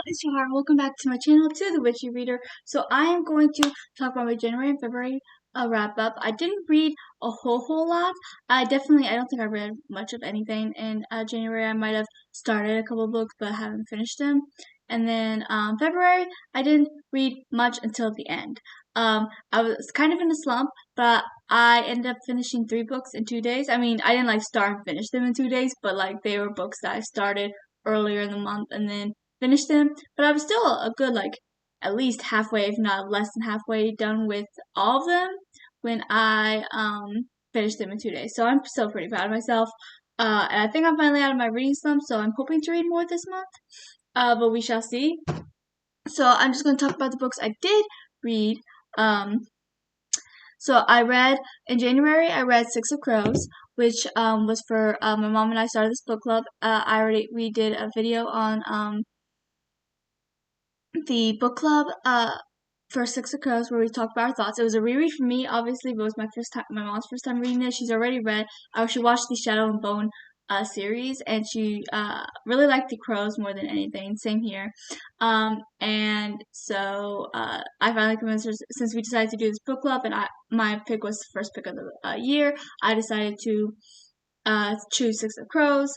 It's Shahar. Welcome back to my channel, to the Witchy Reader. So I am going to talk about my January and February wrap up. I didn't read a whole lot. I don't think I read much of anything in January. I might have started a couple books, but haven't finished them. And then February, I didn't read much until the end. I was kind of in a slump, but I ended up finishing 3 books in 2 days. I mean, I didn't like start and finish them in 2 days, but like they were books that I started earlier in the month and then finished them, but I was still a good like at least halfway, if not less than halfway done with all of them when I finished them in 2 days. So I'm still pretty proud of myself. And I think I'm finally out of my reading slump, so I'm hoping to read more this month. But we shall see. So I'm just gonna talk about the books I did read. Um, so I read in January. I read Six of Crows, which was for my mom and I started this book club. We did a video on the book club for Six of Crows where we talked about our thoughts. It was a reread for me, obviously, but it was my mom's first time reading it. She's already read. She watched the Shadow and Bone series, and she really liked the crows more than anything. Same here. And so I finally convinced her, since we decided to do this book club, and my pick was the first pick of the year. I decided to choose Six of Crows.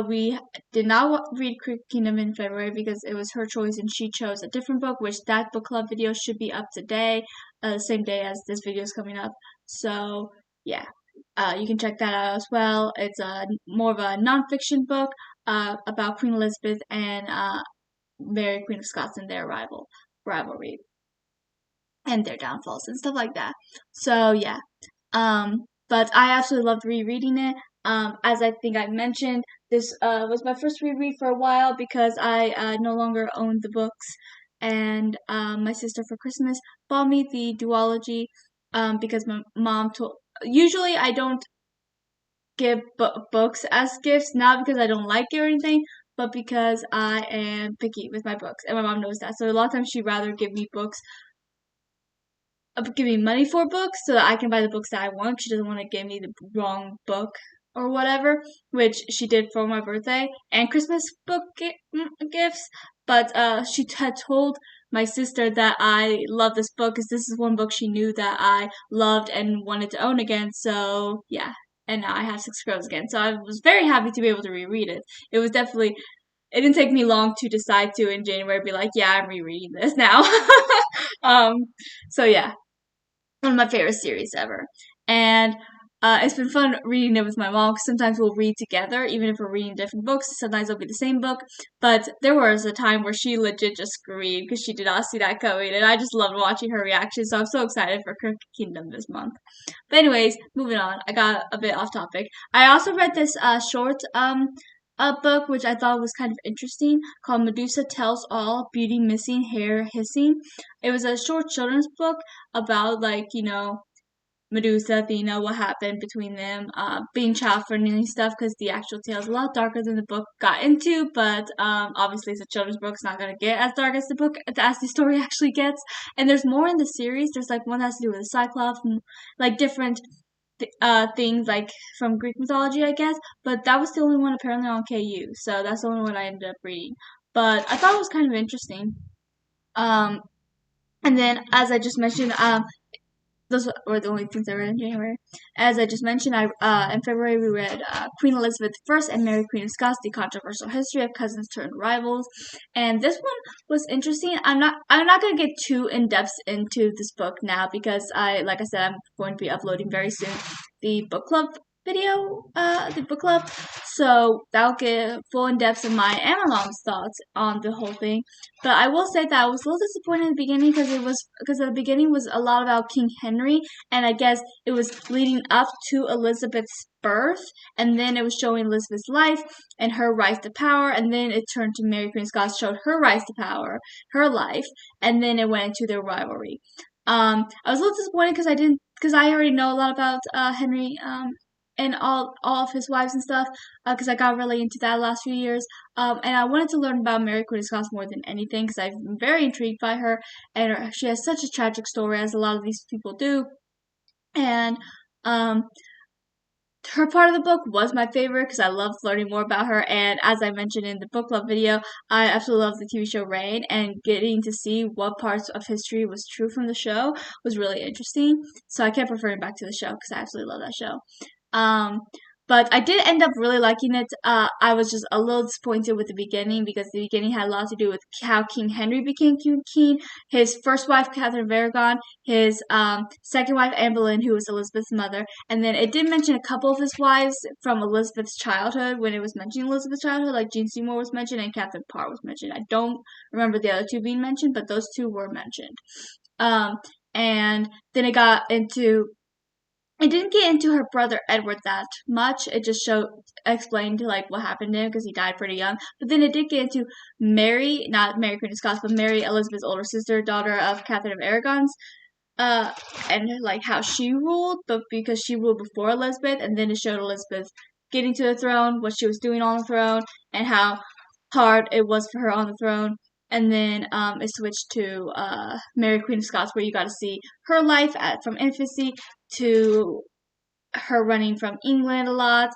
We did not read Crooked Kingdom in February because it was her choice and she chose a different book, which that book club video should be up today, the same day as this video is coming up. So, yeah, you can check that out as well. It's more of a nonfiction book about Queen Elizabeth and Mary, Queen of Scots, and their rivalry and their downfalls and stuff like that. So, yeah. But I absolutely loved rereading it. As I think I mentioned, this was my first reread for a while because I no longer owned the books, and my sister for Christmas bought me the duology because my mom told. Usually, I don't give books as gifts, not because I don't like it or anything, but because I am picky with my books, and my mom knows that. So a lot of times she'd rather give me money for books so that I can buy the books that I want. She doesn't want to give me the wrong book or whatever, which she did for my birthday and Christmas book gifts. But she had told my sister that I love this book because this is one book she knew that I loved and wanted to own again. So yeah, and now I have Six Crows again. So I was very happy to be able to reread it. It was definitely. It didn't take me long to decide to in January be like, yeah, I'm rereading this now. um, so yeah, one of my favorite series ever. And it's been fun reading it with my mom because sometimes we'll read together, even if we're reading different books. Sometimes it'll be the same book. But there was a time where she legit just screamed because she did not see that coming. And I just loved watching her reaction. So I'm so excited for Crooked Kingdom this month. But, anyways, moving on. I got a bit off topic. I also read this short a book which I thought was kind of interesting called Medusa Tells All Beauty Missing, Hair Hissing. It was a short children's book about, like, Medusa, Athena, what happened between them, being child friendly and stuff, because the actual tale is a lot darker than the book got into, but obviously it's a children's book, it's not going to get as dark as the story actually gets. And there's more in the series. There's like one that has to do with the Cyclops, like different things like from Greek mythology, I guess. But that was the only one apparently on KU, so that's the only one I ended up reading. But I thought it was kind of interesting. Um, and then, as I just mentioned, those were the only things I read in January. As I just mentioned, in February we read Queen Elizabeth I and Mary Queen of Scots: The Controversial History of Cousins Turned Rivals. And this one was interesting. I'm not gonna get too in depth into this book now because like I said, I'm going to be uploading very soon the book club video, the book club. So that'll get full in depth of my and my mom's thoughts on the whole thing. But I will say that I was a little disappointed in the beginning because the beginning was a lot about King Henry, and I guess it was leading up to Elizabeth's birth, and then it was showing Elizabeth's life and her rise to power, and then it turned to Mary Queen of Scots, showed her rise to power, her life, and then it went into their rivalry. I was a little disappointed because I already know a lot about Henry and all of his wives and stuff because I got really into that last few years. And I wanted to learn about Mary Queen of Scots more than anything because I've been very intrigued by her, and she has such a tragic story, as a lot of these people do. And um, her part of the book was my favorite because I loved learning more about her. And as I mentioned in the book club video, I absolutely love the TV show Reign, and getting to see what parts of history was true from the show was really interesting. So I kept referring back to the show because I absolutely love that show. Um, but I did end up really liking it. I was just a little disappointed with the beginning because the beginning had a lot to do with how King Henry became king, his first wife, Catherine of Aragon, his second wife, Anne Boleyn, who was Elizabeth's mother. And then it did mention a couple of his wives from Elizabeth's childhood when it was mentioning Elizabeth's childhood, like Jean Seymour was mentioned and Catherine Parr was mentioned. I don't remember the other two being mentioned, but those two were mentioned. And then it didn't get into her brother Edward that much. It just explained like what happened to him because he died pretty young. But then it did get into Mary, not Mary Queen of Scots, but Mary, Elizabeth's older sister, daughter of Catherine of Aragon's, and like how she ruled, but because she ruled before Elizabeth, and then it showed Elizabeth getting to the throne, what she was doing on the throne, and how hard it was for her on the throne. And then it switched to Mary Queen of Scots, where you got to see her life from infancy to her running from England a lot,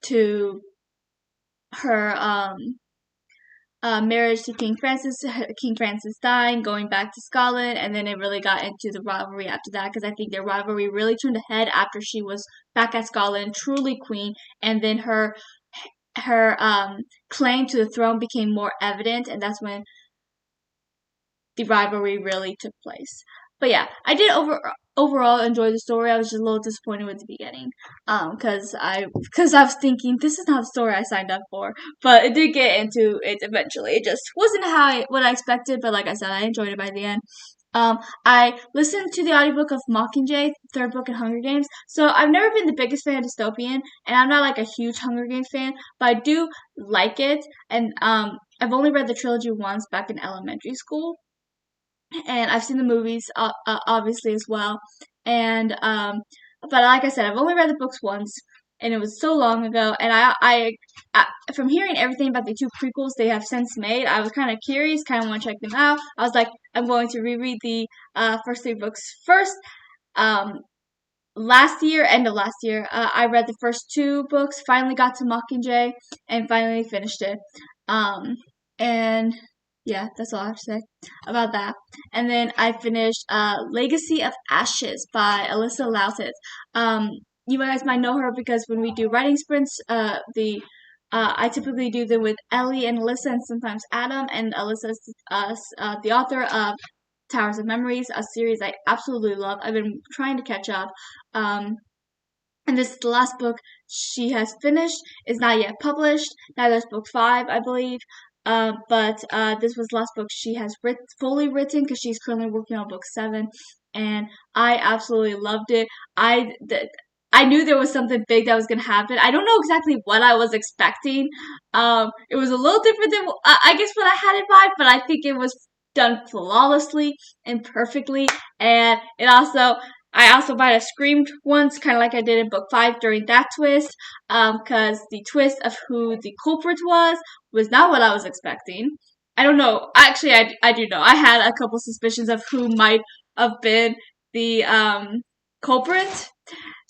to her marriage to King Francis dying, going back to Scotland, and then it really got into the rivalry after that, because I think their rivalry really turned ahead after she was back at Scotland, truly queen, and then her claim to the throne became more evident, and that's when the rivalry really took place. But yeah, I did overall enjoy the story. I was just a little disappointed with the beginning, because I was thinking this is not the story I signed up for. But it did get into it eventually. It just wasn't what I expected. But like I said, I enjoyed it by the end. I listened to the audiobook of Mockingjay, third book in Hunger Games. So I've never been the biggest fan of dystopian, and I'm not like a huge Hunger Games fan, but I do like it. And I've only read the trilogy once back in elementary school, and I've seen the movies obviously as well. And but like I said, I've only read the books once, and it was so long ago. And I from hearing everything about the two prequels they have since made, I was kind of curious, kind of want to check them out. I was like, I'm going to reread the first three books first. Last year, end of last year, I read the first two books, finally got to Mockingjay, and finally finished it. And yeah, that's all I have to say about that. And then I finished Legacy of Ashes by Alyssa Loutet. You guys might know her because when we do writing sprints, I typically do them with Ellie and Alyssa, and sometimes Adam. And Alyssa is the author of Towers of Memories, a series I absolutely love. I've been trying to catch up. And this is the last book she has finished. It's not yet published. Neither is book 5, I believe. But this was the last book she has fully written, because she's currently working on book 7, and I absolutely loved it. I knew there was something big that was going to happen. I don't know exactly what I was expecting. It was a little different than I guess what I had in mind, but I think it was done flawlessly and perfectly. And I also might have screamed once, kind of like I did in book 5 during that twist, because the twist of who the culprit was not what I was expecting. I don't know. Actually, I do know. I had a couple suspicions of who might have been the culprit.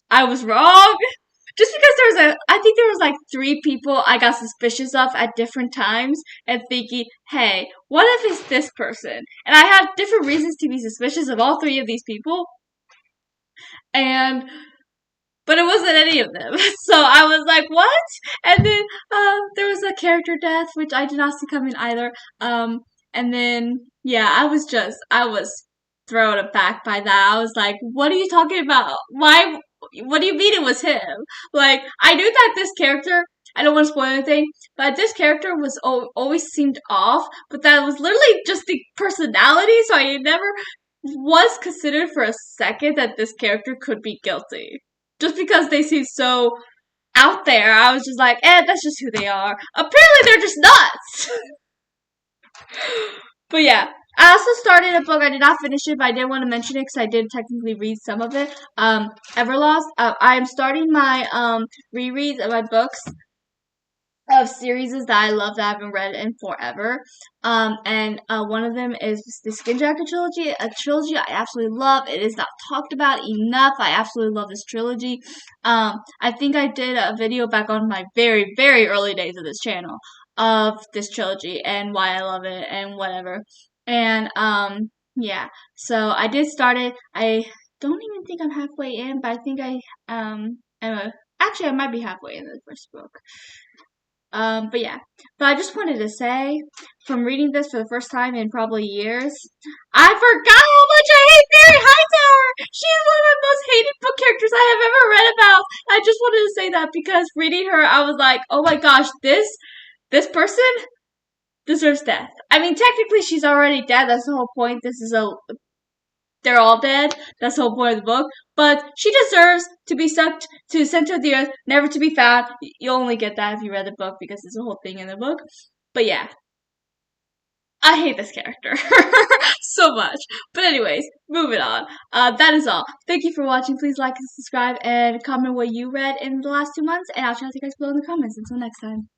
I was wrong. Just because I think there was like 3 people I got suspicious of at different times, and thinking, hey, what if it's this person? And I had different reasons to be suspicious of all 3 of these people. But it wasn't any of them. So I was like, what? And then there was a character death, which I did not see coming either. And then, yeah, I was thrown aback by that. I was like, what are you talking about? Why? What do you mean it was him? Like, I knew that this character, I don't want to spoil anything, but this character was always seemed off, but that was literally just the personality, so I never was considered for a second that this character could be guilty. Just because they seem so out there, I was just like, that's just who they are. Apparently they're just nuts! But yeah, I also started a book. I did not finish it, but I did want to mention it because I did technically read some of it. Everlost. I am starting my rereads of my books of series that I love that I haven't read in forever. And one of them is the Skin Jacket trilogy, a trilogy I absolutely love. It is not talked about enough. I absolutely love this trilogy. I think I did a video back on my very, very early days of this channel of this trilogy and why I love it and whatever. And yeah, so I did start it. I don't even think I'm halfway in, but I think I am actually I might be halfway in the first book. But yeah. But I just wanted to say, from reading this for the first time in probably years, I forgot how much I hate Mary Hightower! She is one of my most hated book characters I have ever read about. I just wanted to say that because reading her, I was like, oh my gosh, this person deserves death. I mean, technically she's already dead, that's the whole point. They're all dead. That's the whole point of the book. But she deserves to be sucked to the center of the earth, never to be found. You'll only get that if you read the book because there's a whole thing in the book. But yeah, I hate this character so much. But anyways, moving on. That is all. Thank you for watching. Please like and subscribe and comment what you read in the last 2 months. And I'll try to see you guys below in the comments. Until next time.